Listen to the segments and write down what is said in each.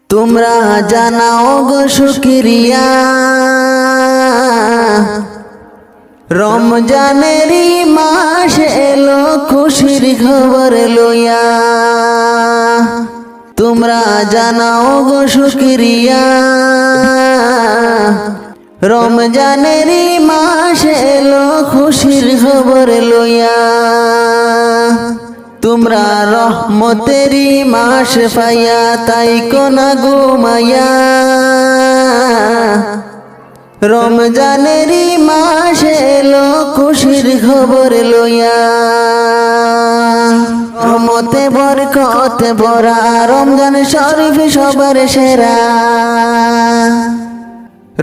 তোমরা জানাও গো শুকরিয়া রমজানেরই মাস এলো খুশির খবর লইয়া। তোমরা জানাও গো শুকরিয়া রমজানেরই মাস এলো খুশির খবর লইয়া। তোমরা রহমতেরই মাস পাইয়া তাই কোনা ঘুমাইয়া। রমজানেরই মাস এলো খুশির খবর লইয়া। রহমতে বরকতে ভরা রমজান শরীফ সবার সেরা।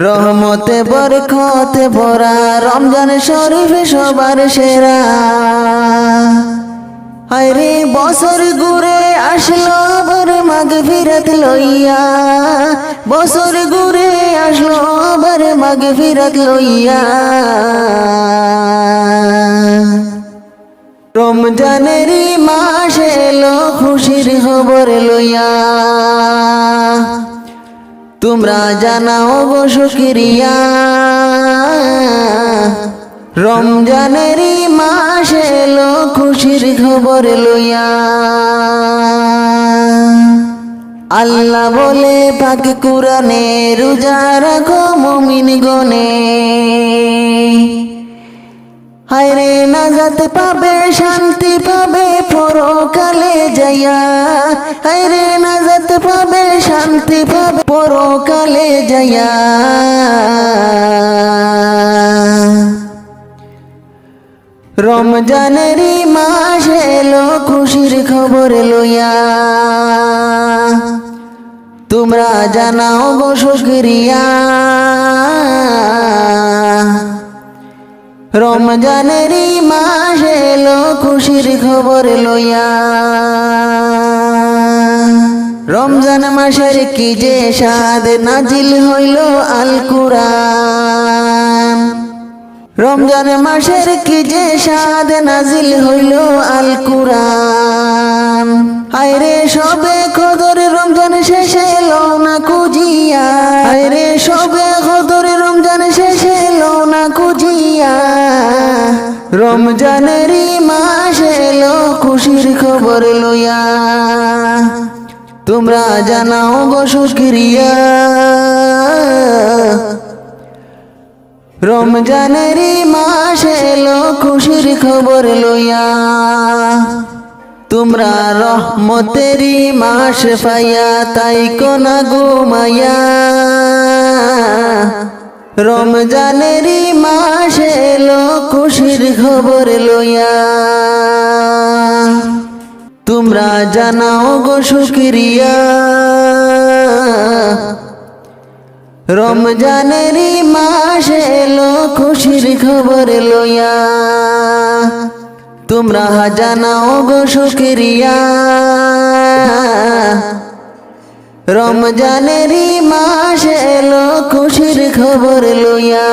রহমতে বরকতে ভরা রমজান শরীফ সবার সেরা। হায়রে বছর ঘুরে আসলো আবার মাগফিরাত লইয়া। বছর ঘুরে আসলো আবার মাগফিরাত লইয়া। রমজানেরই মাস এলো খুশির খবর লইয়া। তোমরা জানাও গো শুকরিয়া রমজানেরই মাস এলো খুশির খবর লইয়া। আল্লাহ বলে পাক কুরআনে রোজা রাখো মুমিন গনে। হায়রে নাজাত পাবে শান্তি পাবে পরকালে যাইয়া। হায়রে নাজাত পাবে শান্তি পাবে পরকালে যাইয়া। রমজানেরই মাস এলো খুশির খবর লইয়া। তোমরা জানাও গো শুকরিয়া রমজানেরই মাস এলো খুশির খবর লইয়া। রমজান মাসের কি যে শাদ নাজিল হইল আল কুরআন। রমজান মাসের কি যে শাদ নাজিল হইল আল কুরআন। হায়রে সবে কদর রমজান শেষে এলো না খুঁজিয়া। হায়রে সবে কদর রমজান শেষে এলো না খুঁজিয়া। রমজানেরই মাস এলো খুশির খবর লইয়া। তোমরা জানাও গো শুকরিয়া রমজানেরই মাস এলো খুশির খবর লইয়া। তোমরা রহমতেরই মাস পাইয়া তাই কোনা ঘুমাইয়া। রমজানেরই মাস এলো খুশির খবর লইয়া। তোমরা জানাও গো শুকরিয়া রমজানেরই মাস এলো খুশির খবর লইয়া। তোমরা জানাও গো শুকরিয়া রমজানেরই মাস এলো খুশির খবর লইয়া।